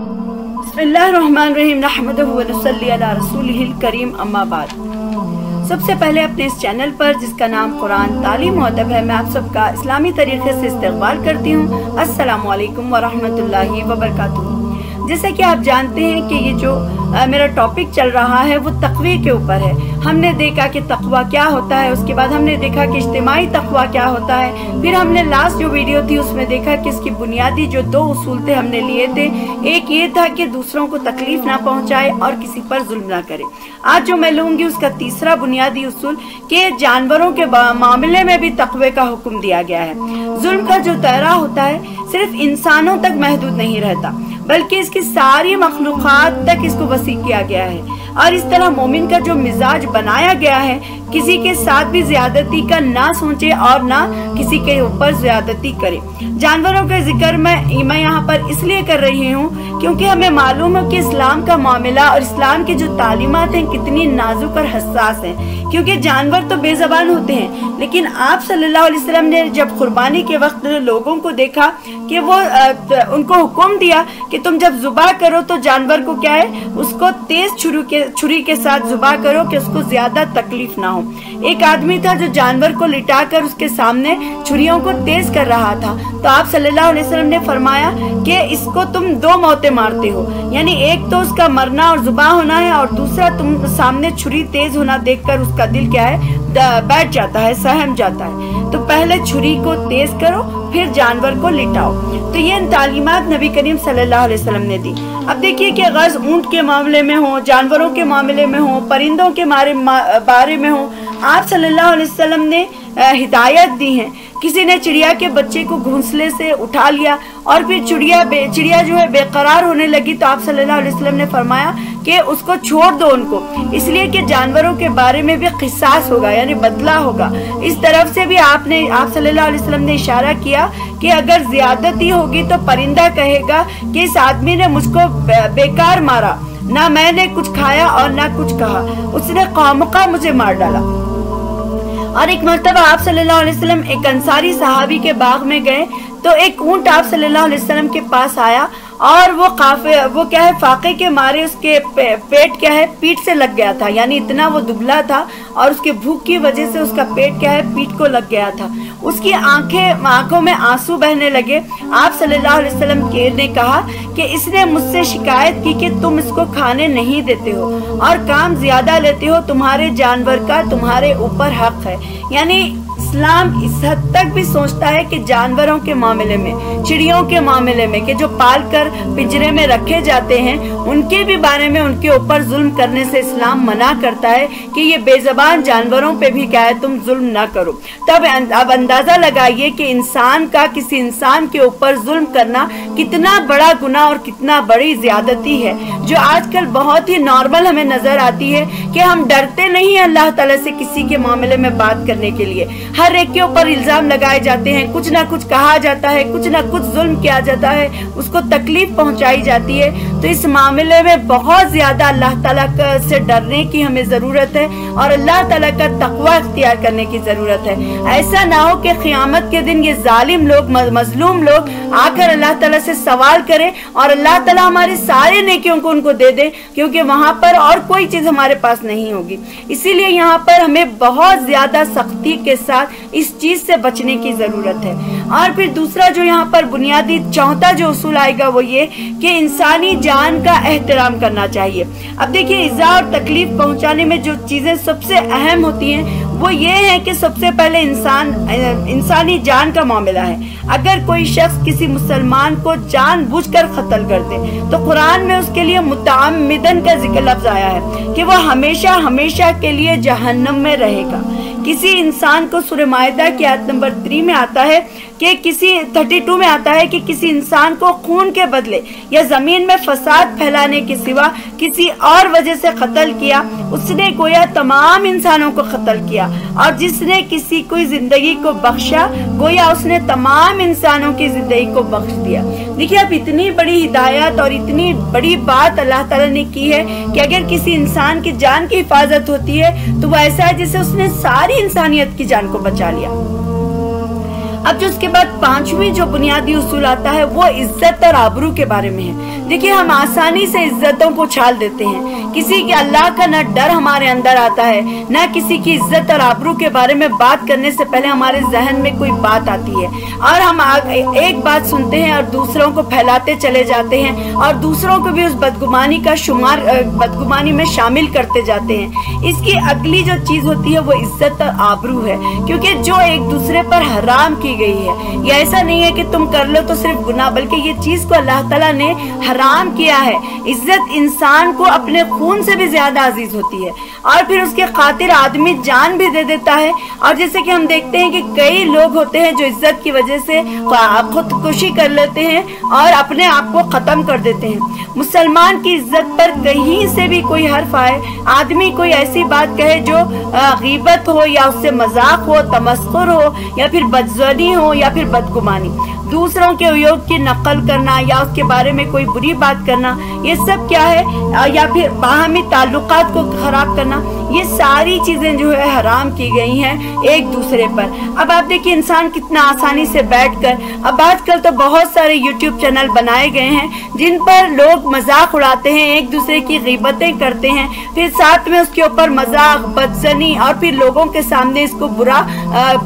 बिस्मिल्लाहिर्रहमानिर्रहीम नहमदुहु व नसल्ली अला रसूलिहिल करीम अम्मा बाद। सबसे पहले अपने इस चैनल पर जिसका नाम कुरान तालीम और अदब है, मैं आप सबका इस्लामी तरीके से इस्तकबाल करती हूँ। अस्सलामु अलैकुम व रहमतुल्लाहि व बरकातुहू। जैसा कि आप जानते हैं कि ये जो मेरा टॉपिक चल रहा है वो तक़वी के ऊपर है। हमने देखा कि तक़वा क्या होता है, उसके बाद हमने देखा कि इज्तिमाई तक़वा क्या होता है, फिर हमने लास्ट जो वीडियो थी उसमें देखा कि इसकी बुनियादी जो 2 उसूल थे हमने लिए थे। एक ये था कि दूसरों को तकलीफ ना पहुंचाए और किसी पर जुल्म ना करे। आज जो मैं लूंगी उसका तीसरा बुनियादी उसूल कि जानवरों के मामले में भी तक़वे का हुक्म दिया गया है। जुल्म का जो दायरा होता है सिर्फ इंसानों तक महदूद नहीं रहता, बल्कि इसकी सारी मखलूक़ात तक इसको वसी किया गया है। और इस तरह मोमिन का जो मिजाज बनाया गया है, किसी के साथ भी ज्यादती का ना सोचे और ना किसी के ऊपर ज्यादती करे। जानवरों के जिक्र मैं यहाँ पर इसलिए कर रही हूँ क्योंकि हमें मालूम है कि इस्लाम का मामला और इस्लाम की जो तालीमात हैं कितनी नाजुक और हसास हैं। क्योंकि जानवर तो बेज़बान होते हैं, लेकिन आप सल्लल्लाहु अलैहि वसल्लम ने जब कुर्बानी के वक्त लोगों को देखा कि वो उनको हुक्म दिया कि तुम जब जुबा करो तो जानवर को क्या है, उसको तेज छुरी के साथ जुबा करो कि उसको ज्यादा तकलीफ ना हो। एक आदमी था जो जानवर को लिटाकर उसके सामने छुरियों को तेज कर रहा था, तो आप सल्लल्लाहु अलैहि वसल्लम ने फरमाया कि इसको तुम 2 मौतें मारते हो, यानी एक तो उसका मरना और जुबा होना है, और दूसरा तुम सामने छुरी तेज होना देखकर उसका दिल क्या है, बैठ जाता है, सहम जाता है। तो पहले छुरी को तेज करो, फिर जानवर को लिटाओ। तो ये तालीमात नबी करीम सल्लल्लाहु अलैहि वसल्लम ने दी। अब देखिए कि गज़ ऊंट के मामले में हो, जानवरों के मामले में हो, परिंदों के बारे में हो, आप सल्लल्लाहु अलैहि वसल्लम ने हिदायत दी है। किसी ने चिड़िया के बच्चे को घोंसले से उठा लिया और फिर चिड़िया जो है बेकरार होने लगी, तो आप सल्लल्लाहु अलैहि वसल्लम ने फरमाया कि उसको छोड़ दो उनको, इसलिए कि जानवरों के बारे में भी क़िसास होगा, यानी बदला होगा। इस तरफ से भी आप सल्लल्लाहु अलैहि वसल्लम ने इशारा किया कि अगर ज्यादती होगी तो परिंदा कहेगा कि इस आदमी ने मुझको बेकार मारा, ना मैंने कुछ खाया और ना कुछ कहा, उसने खामखा मुझे मार डाला। और एक मर्तबा आप सल्लल्लाहु अलैहि वसल्लम एक अंसारी सहाबी के बाग में गए, तो एक ऊंट आप सल्लल्लाहु अलैहि वसल्लम के पास आया और वो क्या है, फाके के मारे उसके पेट क्या है, पीठ से लग गया था, यानी इतना वो दुबला था और उसके भूख की वजह से उसका पेट क्या है, पीठ को लग गया था। उसकी आंखों में आंसू बहने लगे। आप सल्लल्लाहु अलैहि वसल्लम ने कहा कि इसने मुझसे शिकायत की कि तुम इसको खाने नहीं देते हो और काम ज्यादा लेते हो, तुम्हारे जानवर का तुम्हारे ऊपर हक है। यानी इस्लाम इस हद तक भी सोचता है कि जानवरों के मामले में, चिड़ियों के मामले में, कि जो पाल कर पिंजरे में रखे जाते हैं, उनके भी बारे में उनके ऊपर जुल्म करने से इस्लाम मना करता है कि ये बेज़बान जानवरों पे भी क्या है, तुम जुल्म ना करो। तब अब अंदाजा लगाइए कि इंसान का किसी इंसान के ऊपर जुल्म करना कितना बड़ा गुनाह और कितना बड़ी ज्यादती है, जो आजकल बहुत ही नॉर्मल हमें नजर आती है कि हम डरते नहीं है अल्लाह ताला से किसी के मामले में बात करने के लिए। हर एक के ऊपर इल्जाम लगाए जाते हैं, कुछ ना कुछ कहा जाता है, कुछ ना कुछ जुल्म किया जाता है, उसको तकलीफ पहुंचाई जाती है। तो इस मामले में बहुत ज्यादा अल्लाह ताला से डरने की हमें जरूरत है और अल्लाह ताला का तकवा इख्तियार करने की जरूरत है। ऐसा ना हो कि क़यामत के दिन ये जालिम लोग, मजलूम लोग आकर अल्लाह ताला से सवाल करें और अल्लाह ताला हमारे सारे नेकियों को उनको दे दे, क्योंकि वहां पर और कोई चीज हमारे पास नहीं होगी। इसीलिए यहाँ पर हमें बहुत ज्यादा सख्ती के साथ इस चीज से बचने की जरूरत है। और फिर दूसरा जो यहाँ पर बुनियादी चौथा जो उसूल आएगा वो ये कि इंसानी जान का एहतराम करना चाहिए। अब देखिए, इज़ा और तकलीफ पहुंचाने में जो चीजें सबसे अहम होती हैं वो ये है कि सबसे पहले इंसानी जान का मामला है। अगर कोई शख्स किसी मुसलमान को जानबूझकर कत्ल कर दे तो कुरान में उसके लिए मुतअम्मिदन का जिक्र लफ्ज आया है कि वो हमेशा हमेशा के लिए जहन्नम में रहेगा। किसी इंसान को सूरह माइदा की आयत नंबर 3 में आता है कि 32 में आता है कि किसी इंसान को खून के बदले या जमीन में फसाद फैलाने के सिवा किसी और वजह से कत्ल किया, उसने गोया तमाम इंसानों को कत्ल किया, और जिसने किसी की जिंदगी को बख्शा गोया उसने तमाम इंसानों की जिंदगी को बख्श दिया। देखिए, अब इतनी बड़ी हिदायत और इतनी बड़ी बात अल्लाह ताला ने की है कि अगर किसी इंसान की जान की हिफाजत होती है तो वो ऐसा है जैसे उसने सारी इंसानियत की जान को बचा लिया। अब जो उसके बाद पांचवी जो बुनियादी उसूल आता है वो इज्जत और आबरू के बारे में है। देखिए, हम आसानी से इज्जतों को छाल देते हैं, किसी के अल्लाह का न डर हमारे अंदर आता है, न किसी की इज्जत और आबरू के बारे में बात करने से पहले हमारे जहन में कोई बात आती है और हम एक बात सुनते हैं और दूसरों को फैलाते चले जाते हैं और दूसरों को भी उस बदगुमानी में शामिल करते जाते हैं। इसकी अगली जो चीज होती है वो इज्जत और आबरू है, क्योंकि जो एक दूसरे पर हराम की गई है। ये ऐसा नहीं है कि तुम कर लो तो सिर्फ गुनाह, बल्कि ये चीज को अल्लाह ताला ने हराम किया है। इज्जत इंसान को अपने खून से भी ज्यादा अजीज होती है और फिर उसके खातिर आदमी जान भी दे देता है। और जैसे कि हम देखते हैं कि कई लोग होते हैं जो इज्जत की वजह से खुदकुशी कर लेते हैं और अपने आप को खत्म कर देते हैं। मुसलमान की इज्जत पर कहीं से भी कोई हर्फ आए, आदमी कोई ऐसी बात कहे जो गीबत हो या उससे मजाक हो, तमस्खुर हो या फिर बदज़नी हो या फिर बदगुमानी, दूसरों के उपयोग की नकल करना या उसके बारे में कोई बुरी बात करना, ये सब क्या है, या फिर बाहमी ताल्लुकात को खराब करना, ये सारी चीजें जो है हराम की गई हैं एक दूसरे पर। अब आप देखिए इंसान कितना आसानी से बैठकर, अब आजकल तो बहुत सारे यूट्यूब चैनल बनाए गए हैं जिन पर लोग मजाक उड़ाते हैं, एक दूसरे की गीबतें करते हैं, फिर साथ में उसके ऊपर मजाक, बदजनी और फिर लोगों के सामने इसको बुरा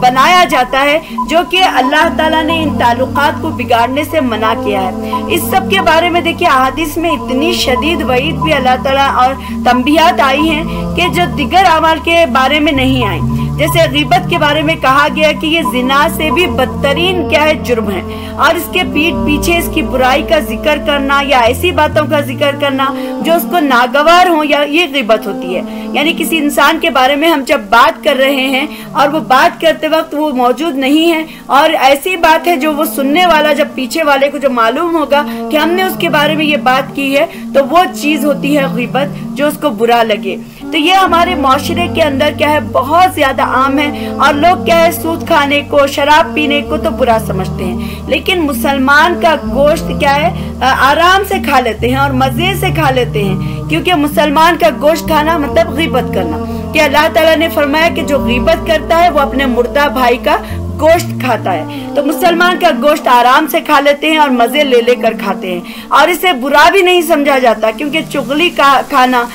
बनाया जाता है, जो कि अल्लाह ताला ने इन ताल्लुकात को बिगाड़ने से मना किया है। इस सब के बारे में देखिए अहादीस में इतनी शदीद वईद भी अल्लाह ताला और तंबीहात आई हैं कि जो दिगर अमाल के बारे में नहीं आई। जैसे गीबत के बारे में कहा गया कि ये जिना से भी बदतरीन क्या है, जुर्म है, और इसके पीठ पीछे इसकी बुराई का जिक्र करना या ऐसी बातों का जिक्र करना जो उसको नागवार हो, या ये गीबत होती है। यानी किसी इंसान के बारे में हम जब बात कर रहे हैं और वो बात करते वक्त वो मौजूद नहीं है और ऐसी बात है जो वो सुनने वाला, जब पीछे वाले को जो मालूम होगा कि हमने उसके बारे में ये बात की है, तो वो चीज होती है गीबत, जो उसको बुरा लगे। तो ये हमारे माशरे के अंदर क्या है, बहुत ज्यादा आम है और लोग क्या है, सूद खाने को, शराब पीने को तो बुरा समझते हैं, लेकिन मुसलमान का गोश्त क्या है, आराम से खा लेते हैं और मजे से खा लेते हैं, क्योंकि मुसलमान का गोश्त खाना मतलब गीबत करना। कि अल्लाह ताला ने फरमाया कि जो गीबत करता है वो अपने मुर्दा भाई का गोश्त खाता है। तो मुसलमान का गोश्त आराम से खा लेते हैं और मजे ले लेकर खाते हैं और इसे बुरा भी नहीं समझा जाता, क्योंकि चुगली का खाना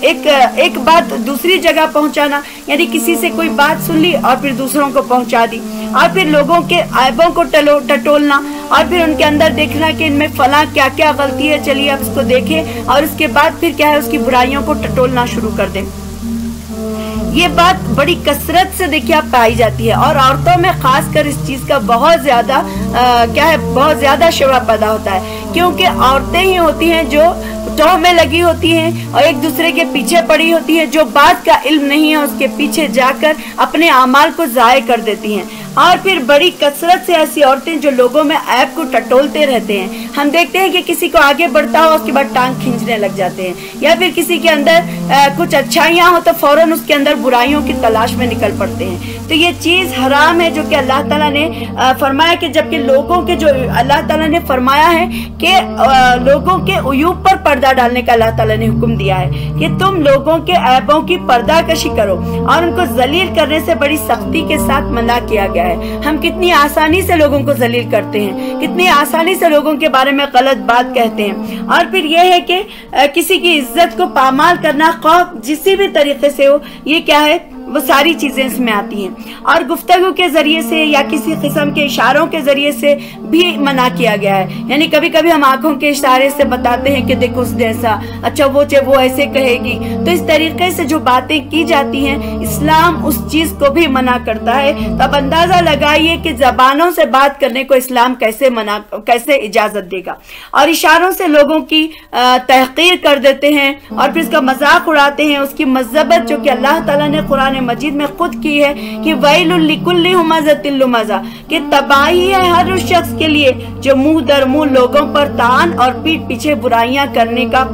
एक बात दूसरी जगह पहुंचाना, यानी किसी से कोई बात सुन ली और फिर दूसरों को पहुंचा दी और फिर लोगों के ऐबों को टटोलना और फिर उनके अंदर देखना कि इनमें फला क्या क्या गलती है, चलिए अब इसको देखें और उसके बाद फिर क्या है, उसकी बुराइयों को टटोलना शुरू कर दें। ये बात बड़ी कसरत से देखिए आप पाई जाती है और औरतों में खासकर इस चीज का बहुत ज्यादा बहुत ज्यादा शोभा पैदा होता है, क्योंकि औरतें ही होती हैं जो टोह में लगी होती हैं और एक दूसरे के पीछे पड़ी होती है, जो बात का इल्म नहीं है उसके पीछे जाकर अपने आमाल को जाये कर देती हैं। और फिर बड़ी कसरत से ऐसी औरतें जो लोगों में ऐब को टटोलते रहते हैं। हम देखते हैं कि किसी को आगे बढ़ता हो उसके बाद टांग खींचने लग जाते हैं, या फिर किसी के अंदर कुछ अच्छाइयाँ हो तो फौरन उसके अंदर बुराइयों की तलाश में निकल पड़ते हैं। तो ये चीज हराम है जो कि अल्लाह ताला ने फरमाया कि जबकि लोगों के जो अल्लाह ताला ने फरमाया है कि लोगों के उयूब पर पर्दा डालने का अल्लाह ताला ने हुक्म दिया है कि तुम लोगों के ऐबों की पर्दाकशी करो और उनको जलील करने से बड़ी सख्ती के साथ मना किया गया है। हम कितनी आसानी से लोगों को जलील करते हैं, कितनी आसानी से लोगों के बारे में गलत बात कहते हैं। और फिर यह है कि किसी की इज्जत को पामाल करना खौफ जिसी भी तरीके से हो, ये क्या है, वो सारी चीजें इसमें आती हैं। और गुफ्तगू के जरिए से या किसी किस्म के इशारों के जरिए से भी मना किया गया है। यानी कभी कभी हम आंखों के इशारे से बताते हैं कि देखो उसने ऐसा, अच्छा वो ऐसे कहेगी, तो इस तरीके से जो बातें की जाती हैं इस्लाम उस चीज को भी मना करता है। तो अब अंदाजा लगाइए कि जबानों से बात करने को इस्लाम कैसे इजाजत देगा, और इशारों से लोगों की तहकीर कर देते हैं और फिर उसका मजाक उड़ाते हैं। उसकी मज़्ज़बत जो कि अल्लाह ताला ने कुरान मजीद में खुद की है कि वैलुल लिकुल्लि हुमज़तिन लुमज़ा, कि तबाही है हर उस शख्स के लिए जो मुंह दर मुंह लोगों पर तान और पीठ पीछे बुराइयां करने का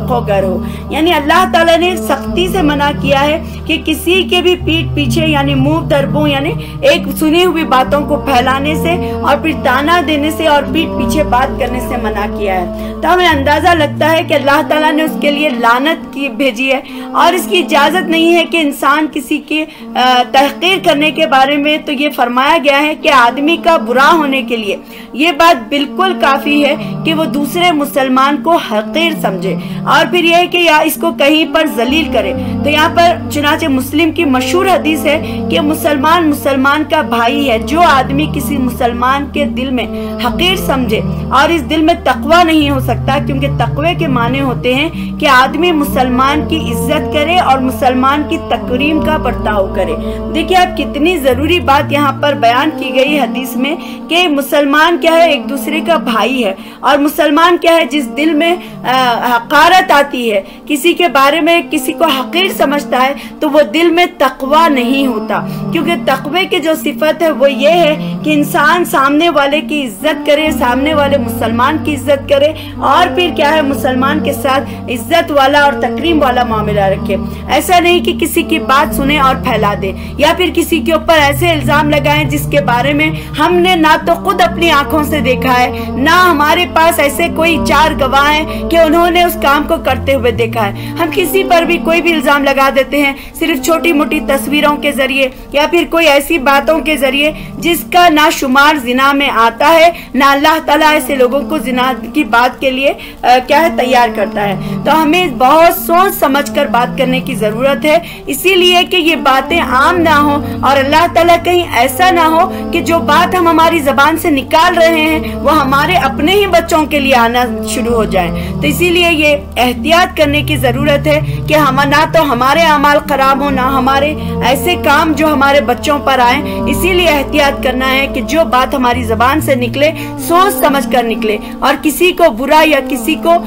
खोगर हो। यानी अल्लाह ताला ने सख्ती से मना किया है कि किसी के भी पीठ पीछे यानी मुंह दर मुंह यानी एक सुनी हुई बातों को फैलाने से और फिर ताना देने से और पीठ पीछे बात करने से मना किया है। तो हमें अंदाजा लगता है कि अल्लाह ताला ने उसके लिए लानत की भेजी है और इसकी इजाजत नहीं है कि इंसान किसी की तहकीर करने के बारे में तो ये फरमाया गया है कि आदमी का बुरा होने के लिए ये बात बिल्कुल काफ़ी है कि वो दूसरे मुसलमान को हकीर समझे और फिर यह है कि या इसको कहीं पर जलील करे। तो यहाँ पर चुनाचे मुस्लिम की मशहूर हदीस है कि मुसलमान मुसलमान का भाई है। जो आदमी किसी मुसलमान के दिल में हकीर समझे, और इस दिल में तकवा नहीं हो सकता, क्योंकि तकवे के माने होते हैं कि आदमी मुसलमान की इज्जत करे और मुसलमान की तकरीम का बर्ताव करे। देखिए आप कितनी ज़रूरी बात यहाँ पर बयान की गई हदीस में कि मुसलमान क्या है, एक दूसरे का भाई है। और मुसलमान क्या है, जिस दिल में हकारत आती है, किसी के बारे में किसी को हकीर समझता है, तो वो दिल में तकवा नहीं होता। क्योंकि तकवे की जो सिफत है वो ये है कि इंसान सामने वाले की इज्जत करे, सामने वाले मुसलमान की इज्जत करे, और फिर क्या है, मुसलमान के साथ इज्जत वाला और तकरीम वाला मामला रखे। ऐसा नहीं कि किसी की बात सुने और फैला दे, या फिर किसी के ऊपर ऐसे इल्जाम लगाएं जिसके बारे में हमने ना तो खुद अपनी आंखों से देखा है, ना हमारे पास ऐसे कोई चार गवाह हैं कि उन्होंने उस काम को करते हुए देखा है। हम किसी पर भी कोई भी इल्जाम लगा देते हैं सिर्फ छोटी मोटी तस्वीरों के जरिए या फिर कोई ऐसी बातों के जरिए जिसका ना शुमार जिना में आता है, ना अल्लाह ताला ऐसे लोगों को जिना की बात के लिए क्या है तैयार करता है। तो हमें बहुत सोच समझ कर बात करने की जरूरत है, इसीलिए कि ये बातें आम ना हो और अल्लाह ताला कहीं ऐसा ना हो कि जो बात हम हमारी जबान से निकाल रहे हैं वो हमारे अपने ही बच्चों के लिए आना शुरू हो जाए। तो इसीलिए ये एहतियात करने की जरूरत है कि हम ना तो हमारे अमाल खराब हो, ना हमारे ऐसे काम जो हमारे बच्चों पर आए। इसीलिए एहतियात करना है कि जो बात हमारी जबान से निकले सोच समझ कर निकले, और किसी को बुरा या किसी को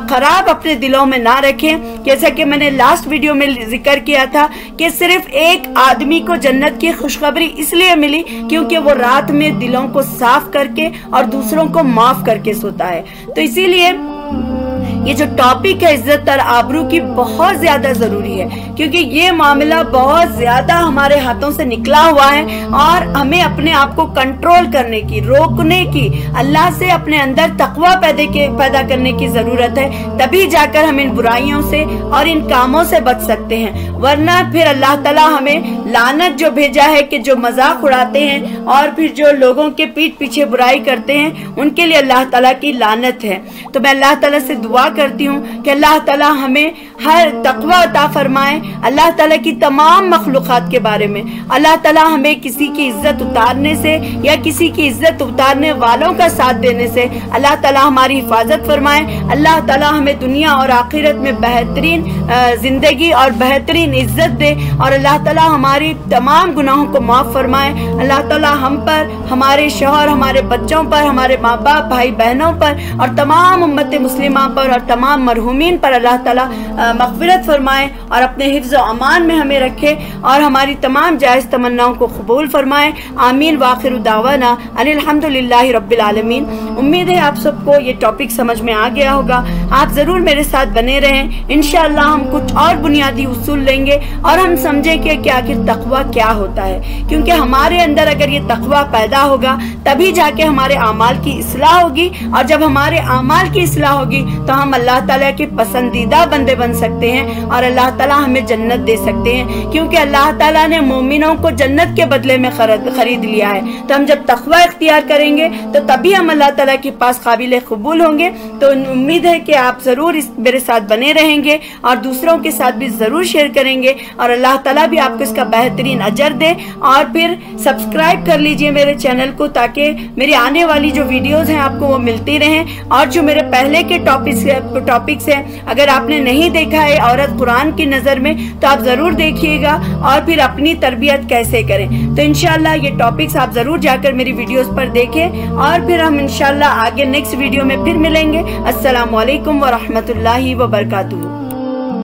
खराब अपने दिलों में ना रखें। जैसा कि मैंने लास्ट वीडियो में जिक्र किया था कि सिर्फ एक आदमी को जन्नत की खुशखबरी इसलिए मिली क्योंकि वो रात में दिलों को साफ करके और दूसरों को माफ करके सोता है। तो इसीलिए ये जो टॉपिक है इज्जत और आबरू की बहुत ज्यादा जरूरी है, क्योंकि ये मामला बहुत ज्यादा हमारे हाथों से निकला हुआ है और हमें अपने आप को कंट्रोल करने की, रोकने की, अल्लाह से अपने अंदर तकवा पैदा करने की जरूरत है। तभी जाकर हम इन बुराइयों से और इन कामों से बच सकते हैं, वरना फिर अल्लाह ताला हमें लानत जो भेजा है कि जो मजाक उड़ाते हैं और फिर जो लोगों के पीठ पीछे बुराई करते हैं उनके लिए अल्लाह ताला की लानत है। तो मैं अल्लाह ताला से दुआ करती हूँ कि अल्लाह ताला हमें हर तकवा अता फरमाए। अल्लाह ताला की तमाम मखलूक़ात के बारे में अल्लाह ताला हमें किसी की इज्जत उतारने से या किसी की इज्जत उतारने वालों का साथ देने से अल्लाह ताला हमारी हिफाजत फरमाए। अल्लाह ताला हमें दुनिया और आखिरत में बेहतरीन जिंदगी और बेहतरीन इज्जत दे, और अल्लाह ताला हमारी तमाम गुनाहों को माफ़ फरमाए। अल्लाह ताला हम पर, हमारे शौहर, हमारे बच्चों पर, हमारे माँ बाप, भाई बहनों पर और तमाम उम्मत मुस्लिमा पर और तमाम मरहूमीन पर अल्लाह ताला मग़फ़िरत फरमाए और अपने हिफ्ज़ व अमान में हमें रखे और हमारी तमाम जायज़ तमन्नाओं को कबूल फरमाए। आमीन। वाखिर दावाना अनिल हम्दुलिल्लाहि रब्बिल आलमीन। उम्मीद है आप सबको ये टॉपिक समझ में आ गया होगा। आप ज़रूर मेरे साथ बने रहें। इंशाअल्लाह हम कुछ और बुनियादी उसूल लेंगे और हम समझेंगे कि आखिर तकवा क्या होता है, क्योंकि हमारे अंदर अगर ये तकवा पैदा होगा तभी जाके हमारे आमाल की इस्लाह होगी, और जब हमारे आमाल की इस्लाह होगी तो हम अल्लाह ताला के पसंदीदा बंदे बन सकते हैं और अल्लाह ताला हमें जन्नत दे सकते हैं, क्योंकि अल्लाह ताला ने मोमिनों को जन्नत के बदले में खरीद लिया है। तो हम जब तकवा इख्तियार करेंगे तो तभी हम अल्लाह ताला के पास काबिल कबूल होंगे। तो उम्मीद है कि आप ज़रूर मेरे साथ बने रहेंगे और दूसरों के साथ भी ज़रूर शेयर करेंगे, और अल्लाह ताला भी आपको इसका बेहतरीन अजर दे। और फिर सब्सक्राइब कर लीजिए मेरे चैनल को, ताकि मेरी आने वाली जो वीडियोज़ हैं आपको वो मिलती रहें। और जो मेरे पहले के टॉपिक्स हैं अगर आपने नहीं देखा है औरत कुरान की नज़र में, तो आप ज़रूर देखिएगा और फिर अपनी तरबियत कैसे करें। तो इंशाल्लाह ये टॉपिक्स आप ज़रूर जाकर मेरी वीडियोस पर देखें, और फिर हम इंशाल्लाह आगे नेक्स्ट वीडियो में फिर मिलेंगे। अस्सलामु अलैकुम व रहमतुल्लाहि व बरकातुहू।